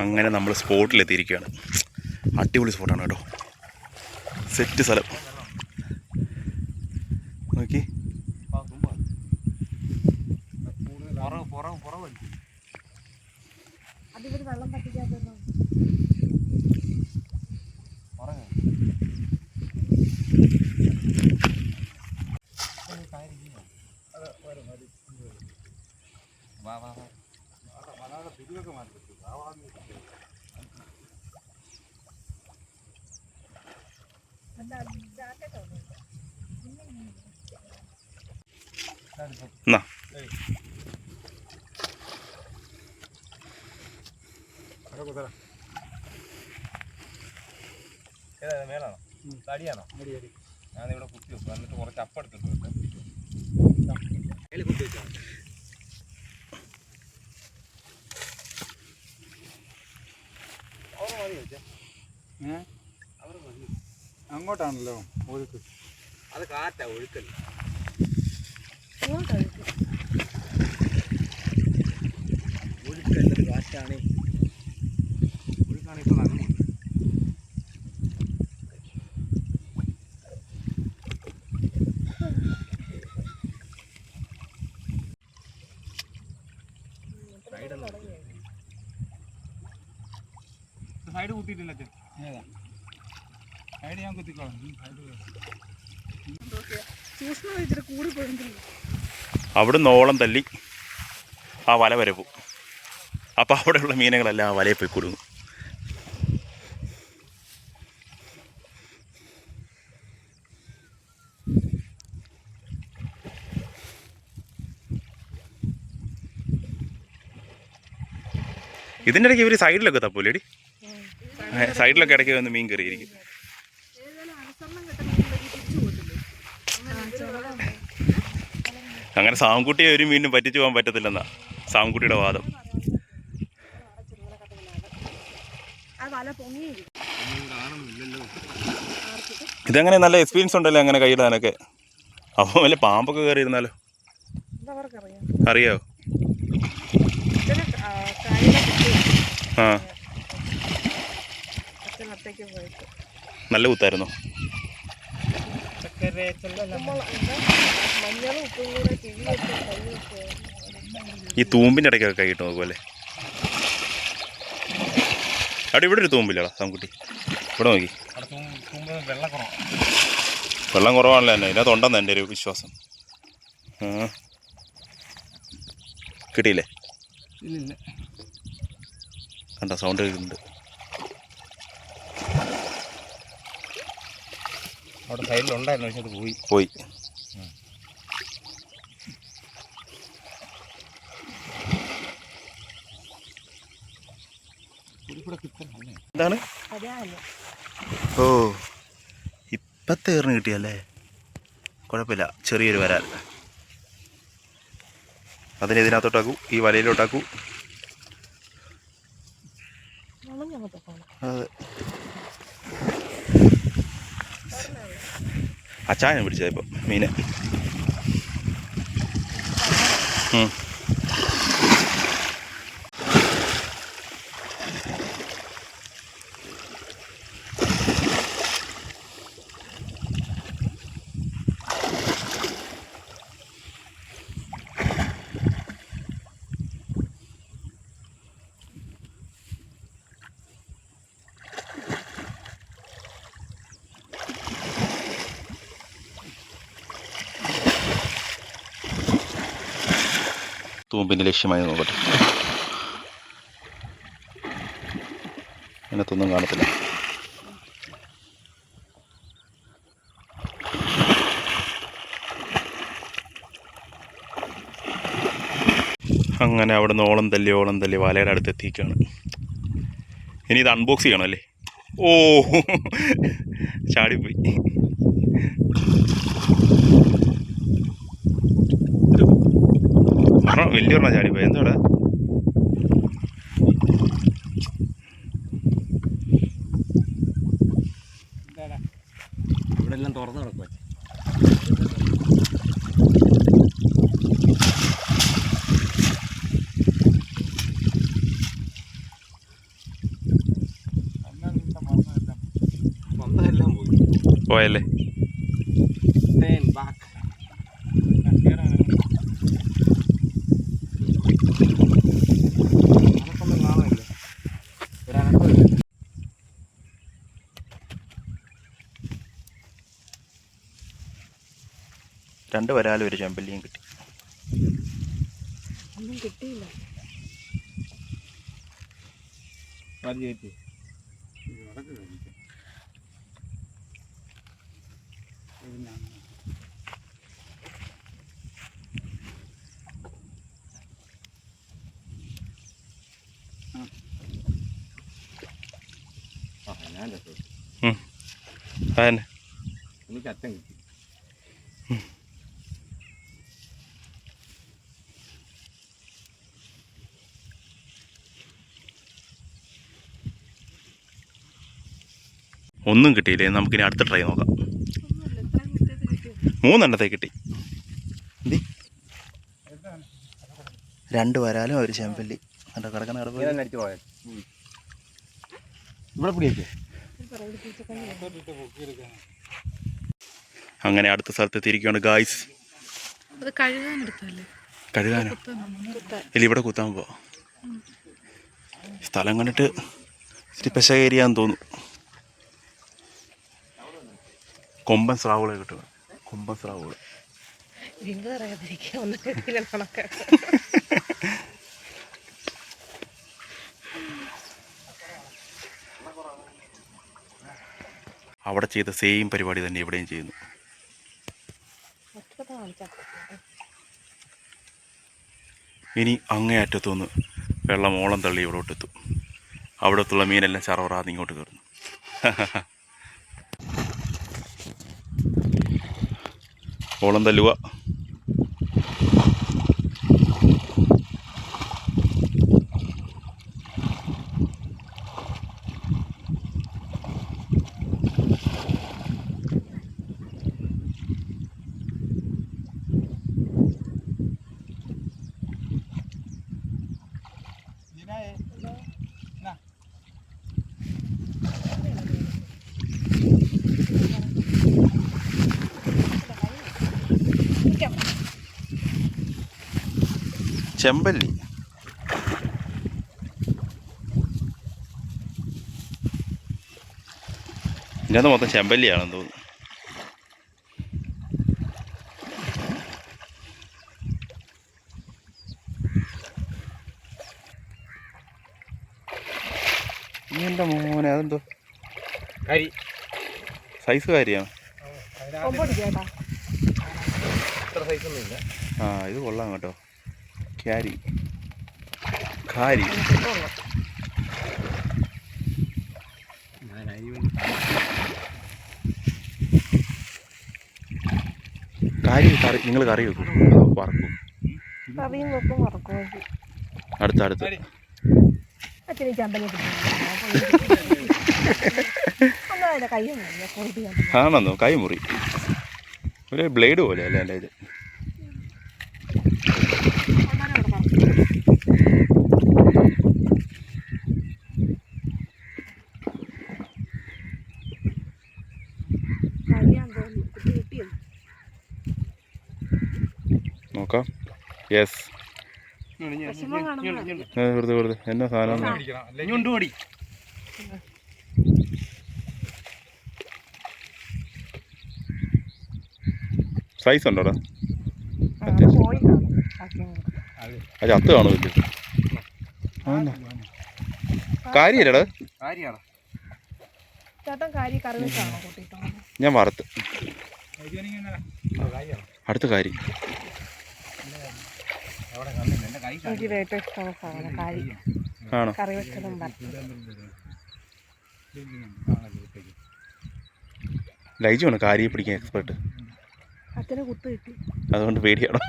അങ്ങനെ നമ്മൾ സ്പോട്ടിലെത്തിയിരിക്കുകയാണ്. അടിപൊളി സ്പോട്ടാണ് കേട്ടോ, സെറ്റ് സ്ഥലം നോക്കി. എന്നാ മേലാണോ തടിയാണോ? ഞാനിവിടെ കുത്തി വെക്കും, എന്നിട്ട് കുറച്ച് അപ്പെടുത്തിട്ട് കുത്തി വെച്ചാൽ അങ്ങോട്ടാണല്ലോ ഒഴുക്ക്. അത് കാറ്റാ, ഒഴുക്കല്ല. ഒഴുക്കല്ലത് കാറ്റാണ്. ഒഴുക്കാണ് ഇപ്പൊ നന്ദി. സൈഡ് കുത്തിയിട്ടില്ല അച്ഛൻ. സൈഡ് ഞാൻ കുത്തിക്കോളാം. അവിടെ നോളം തല്ലി ആ വല വരെ പോവും. അപ്പോൾ അവിടെയുള്ള മീനുകളെല്ലാം ആ വലയിൽ പോയി കൊടുക്കും. ഇതിൻ്റെ ഇടയ്ക്ക് ഇവർ സൈഡിലൊക്കെ തപ്പൂലേടി, സൈഡിലൊക്കെ ഇടയ്ക്ക് വന്ന് മീൻ കയറിയിരിക്കും. അങ്ങനെ സാംകുട്ടിയെ ഒരു മീനും പറ്റിച്ചു പോകാൻ പറ്റത്തില്ലെന്നാ സാംകുട്ടിയുടെ വാദം. ഇതങ്ങനെ നല്ല എക്സ്പീരിയൻസ് ഉണ്ടല്ലോ അങ്ങനെ കൈയിടാനൊക്കെ. അപ്പോൾ വല്ല പാമ്പൊക്കെ കയറിയിരുന്നാലോ? അറിയാവോ? ആ നല്ല കുത്തായിരുന്നോ? ഈ തൂമ്പിൻ്റെ ഇടയ്ക്കൊക്കെ കൈ കിട്ടും അതുപോലെ. അവിടെ ഇവിടെ ഒരു തൂമ്പില്ലടാ സാംകുട്ടി, ഇവിടെ നോക്കി. വെള്ളം കുറവാണല്ലോ തന്നെ, ഇതിനകത്ത് ഉണ്ടെന്ന് എൻ്റെ ഒരു വിശ്വാസം. കിട്ടിയില്ലേ? കണ്ട സൗണ്ട് കേൾക്കുന്നുണ്ട്. അവിടെ സൈഡിലുണ്ടായിരുന്നു, പക്ഷെ അത് പോയി. എന്താണ്? ഓ ഇപ്പത്തെ ഏറിന് കിട്ടിയല്ലേ, കുഴപ്പമില്ല. ചെറിയൊരു വരാൽ. അതിന് ഇതിനകത്തോട്ടാക്കൂ, ഈ വലയിലോട്ടാക്കൂ. അതെ, അച്ചായനെ പിടിച്ചത് ഇപ്പം മീനെ. തൂമ്പിൻ്റെ ലക്ഷ്യമായി നോക്കട്ടെ. അതിനകത്തൊന്നും കാണത്തില്ല. അങ്ങനെ അവിടെ നിന്ന് ഓളം തല്ലി വലയുടെ അടുത്ത് എത്തിക്കുകയാണ്. ഇനി ഇത് അൺബോക്സ് ചെയ്യണം അല്ലേ? ഓ ചാടിപ്പോയി. വലിയൊരെണ്ണം ചാടിപ്പോയി. എന്താ ഇവിടെ എല്ലാം തുറന്നു കിടക്കുക. പോയല്ലേ? രണ്ട് വരാലും ഒരു ചെമ്പല്ലിയും കിട്ടി. ഒന്നും കിട്ടിയില്ല. അതന്നെ എനിക്ക് അച്ഛൻ കിട്ടി. ഒന്നും കിട്ടിയില്ലേ? നമുക്കിനി അടുത്ത ട്രൈ നോക്കാം. 3 എണ്ണത്തെ കിട്ടി. രണ്ട് വരാലും ഒരു ചെമ്പല്ലി കിടക്കുന്ന അടിച്ചു പോയത് ഇവിടെ പിടിയേക്ക്. അങ്ങനെ അടുത്ത സ്ഥലത്ത് എത്തിയിരിക്കുകയാണ് ഗായ്സ്. കഴുകാനോ? ഇല്ല, ഇവിടെ കുത്താൻ പോവാ. സ്ഥലം കണ്ടിട്ട് ഇത്തിരി പെശ ഏരിയാന്ന് തോന്നുന്നു. കൊമ്പൻ സ്രാവുകളെ കിട്ടുക. കൊമ്പൻ സ്രാവുകൾ അവിടെ ചെയ്ത സെയിം പരിപാടി തന്നെ ഇവിടെയും ചെയ്യുന്നു. ഇനി അങ്ങേ അറ്റത്തുനിന്ന് വെള്ളം ഓളം തള്ളി ഇവിടോട്ടെത്തും. അവിടത്തുള്ള മീനെല്ലാം ചറവറാന്ന് ഇങ്ങോട്ട് കയറുന്നു. ഓളം തല്ലുക. ചെമ്പല്ലി ഇതിനകത്ത് മൊത്തം ചെമ്പല്ലിയാണെന്ന് തോന്നുന്നു. എൻ്റെ മോനെ അതെന്തോ സൈസ് കാര്യമാണ്. ആ ഇത് കൊള്ളാം കേട്ടോ. കാരി കാരി കാരി കറി നിങ്ങൾ കറി വെക്കും, വറക്കും? അടുത്ത് ആണെന്നോ? കൈ മുറി ഒരു ബ്ലേഡ് പോലെ അല്ലേ എൻ്റെ ഇത്? നോക്കാം. യെസ്, വെറുതെ എന്നാ സാധനം? സൈസ് ഉണ്ടോടാ? അത് ചത്ത് കാണുമല്ലോ. കാര്യല്ലേടാ? ഞാൻ വറുത്ത് അടുത്ത കാരി. ആണോ? ലൈജുവാണ് കാരിയെ പിടിക്കാൻ എക്സ്പെർട്ട്. അതുകൊണ്ട് പേടിയാണോ?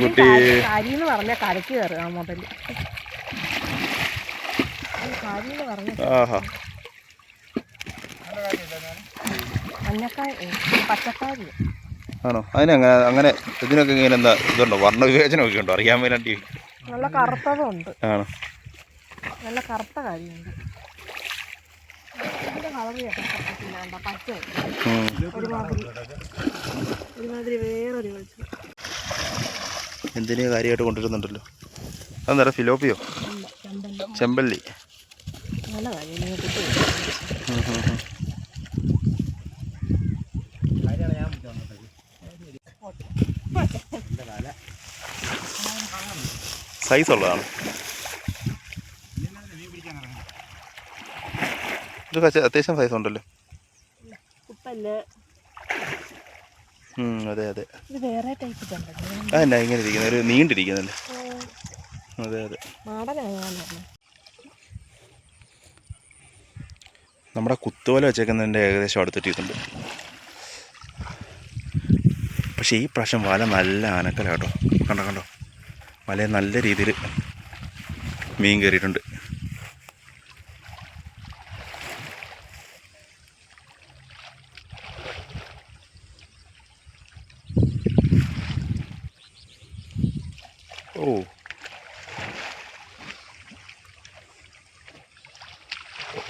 കുട്ടി ആഹാ, ആണോ? അതിനങ്ങനെ അങ്ങനെ ഇതിനൊക്കെ ഇങ്ങനെ എന്താ ഇതുണ്ടോ? വർണ്ണവിവേചനമൊക്കെ ഉണ്ടോ? അറിയാൻ വേണ്ടി. നല്ല കറുത്തതുണ്ട്. ആണോ? നല്ല കറുത്ത കാര്യമുണ്ട്. വേറൊരു എന്തിനു കാര്യമായിട്ട് കൊണ്ടുവരുന്നുണ്ടല്ലോ. അതെന്താ ഫിലോപ്പിയോ? ചെമ്പല്ലി. സൈസ് ഉള്ളതാണ്. ഇതൊക്കെ അത്യാവശ്യം സൈസ് ഉണ്ടല്ലോ. അതെ അതെ. അതെന്നാ ഇങ്ങനെ ഇരിക്കുന്നത്, ഒരു നീണ്ടിരിക്കുന്നല്ലേ. അതെ അതെ. നമ്മുടെ കുത്തുവല വെച്ചേക്കുന്നതിൻ്റെ ഏകദേശം അടുത്തെത്തിയിട്ടുണ്ട്. പക്ഷേ ഈ പ്രാവശ്യം വല നല്ല ആനക്കല കേട്ടോ. കണ്ടോ കണ്ടോ, വല നല്ല രീതിയിൽ മീൻ കയറിയിട്ടുണ്ട്. ഓ,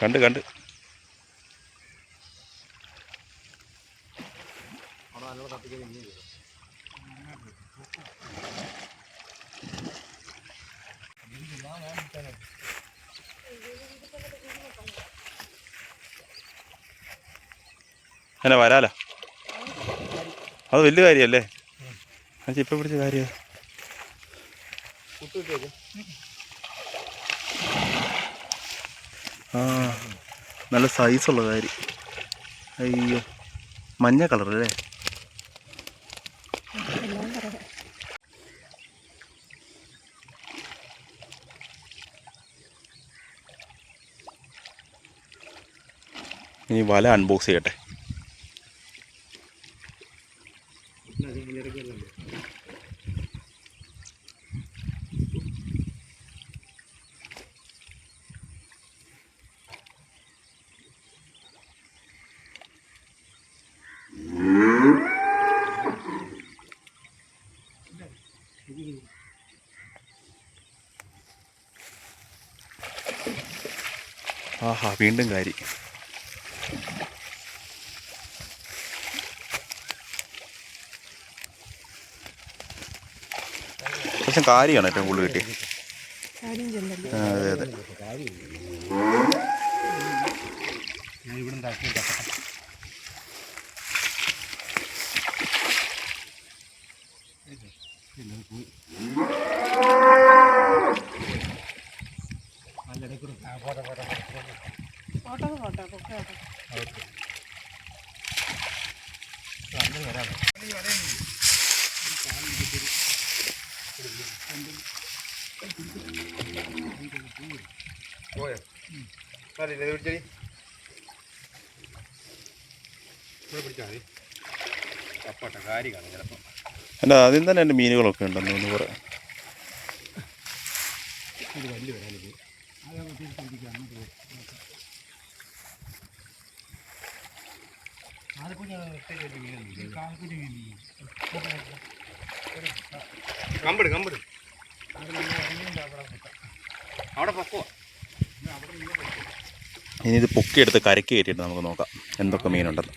കണ്ട് കണ്ട്. എന്നാ വരാലോ, അത് വലിയ കാര്യമല്ലേ. ഇപ്പം പിടിച്ച കാര്യം ആ, നല്ല സൈസുള്ള കാര്യം. അയ്യോ, മഞ്ഞ കളറല്ലേ. ഇനി വല അൺബോക്സ് ചെയ്യട്ടെ. ആഹാ, വീണ്ടും കാരി. പക്ഷെ കാര്യമാണ് ഏറ്റവും കൂടുതൽ കിട്ടിയത്. അതെ അതെ. എൻ്റെ ആദ്യം തന്നെ എൻ്റെ മീനുകളൊക്കെ ഉണ്ടെന്ന് ഒന്ന് പറയാം. ഇനി ഇത് പൊക്കിയെടുത്ത് കരയ്ക്ക് കയറ്റിയിട്ട് നമുക്ക് നോക്കാം എന്തൊക്കെ മീനുണ്ടെന്ന്.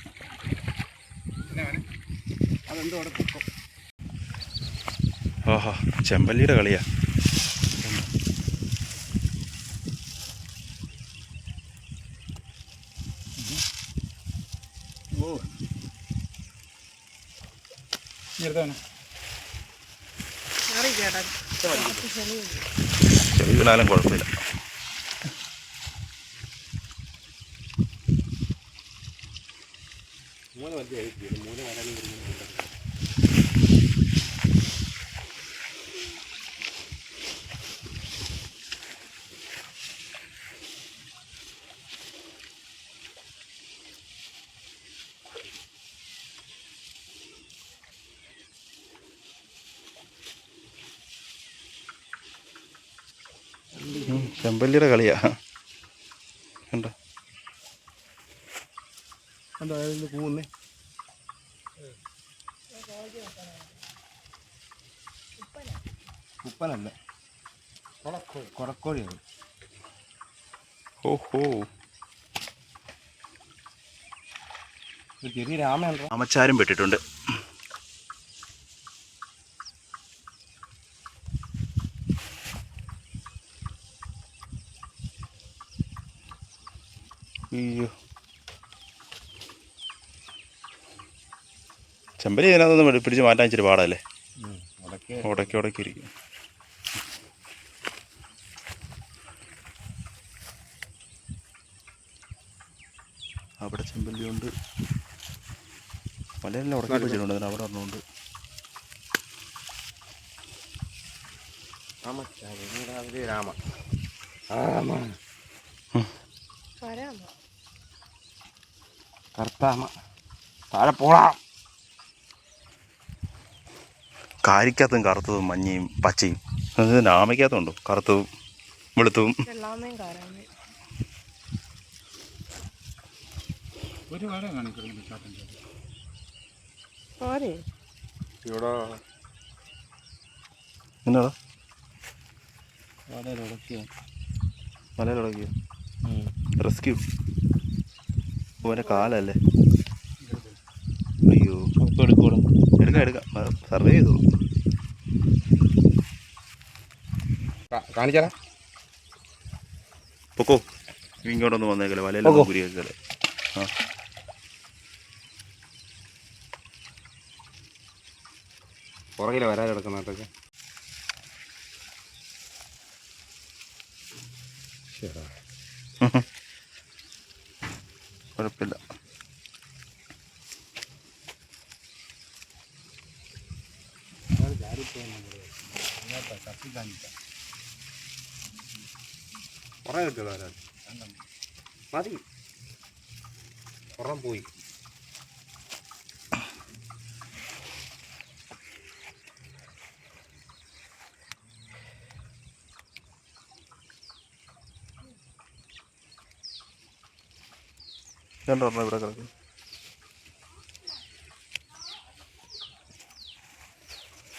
ആഹാ, ചെമ്പല്ലിയുടെ കളിയാ. ചെറിയ കുഴപ്പമില്ല. ചെമ്പല്ലിയുടെ കളിയാ. കണ്ടോ കണ്ടോ കൂന്നേ. ഉപ്പനല്ല, കൊറക്കോഴിയാണ്. ഓഹോ, ഒരു ചെറിയ രാമയുണ്ടോ? അമച്ചാരും പെട്ടിട്ടുണ്ട്. അയ്യോ, ചെമ്പരി ഇതിനകത്തൊന്ന് പിടിച്ച് മാറ്റാൻ ഇച്ചിരി പാടല്ലേ. ഉടക്കി ഇരിക്കും. അവിടെ ചെമ്പല്ലി ഉണ്ട്. വലയെല്ലാം ഉടക്കി വെച്ചിട്ടുണ്ട്. അതിന് അവിടെ ഒരെണ്ണമുണ്ട്. താഴെ പോളാം. കാരിക്കകത്തും കറുത്തതും മഞ്ഞയും പച്ചയും. അത് നാമയ്ക്കകത്തുണ്ടോ കറുത്തതും വെളുത്തതും. ഒരു വര കാണിക്കുന്നു ചാട്ടൻ്റെ. ഇവിടെ എന്നാടാ വലയിലുടക്കിയോ? വലയിലുടക്കിയോ? റെസ്ക്യൂ. ഓൻ്റെ കാലല്ലേ. അയ്യോ, എടുക്കാം. സർവേ ചെയ്തോളൂ. കാണിച്ചാ പൊക്കോ. ഇങ്ങോട്ടൊന്ന് വന്നേക്കല്ലേ, വലയിലൊന്നും കുരിയേക്കല്ലേ. ആ, പുറകിലെ വരാൻ കിടക്കുന്നതൊക്കെ. കുഴപ്പമില്ല. കുറേ കിട്ടിയോ വരാൻ? മതി, പുറം പോയി. രണ്ടെണ്ണം ഇവിടെ കിടക്കും.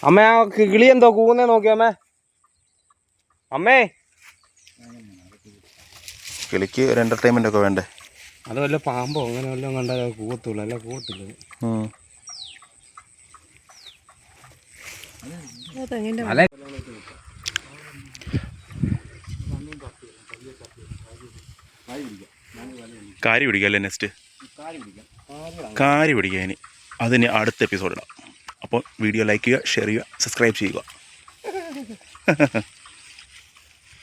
അമ്മ, ആ കിളി എന്തോ കൂന്നേ നോക്കിയമ്മേ. അമ്മേ, കിളിക്ക് ഒരു എൻ്റർടൈൻമെൻ്റ് ഒക്കെ വേണ്ടേ? അത് വല്ല പാമ്പോ അങ്ങനെ വല്ലതും കണ്ടാൽ കൂവത്തുള്ളൂ, അല്ല കൂവത്തില്ല. കാരി പിടിക്കാം അല്ലേ? നെക്സ്റ്റ് കാരി പിടിക്കാം. ഇനി അതിന് അടുത്ത എപ്പിസോഡിടാം. അപ്പോൾ വീഡിയോ ലൈക്ക് ചെയ്യുക, ഷെയർ ചെയ്യുക, സബ്സ്ക്രൈബ് ചെയ്യുക.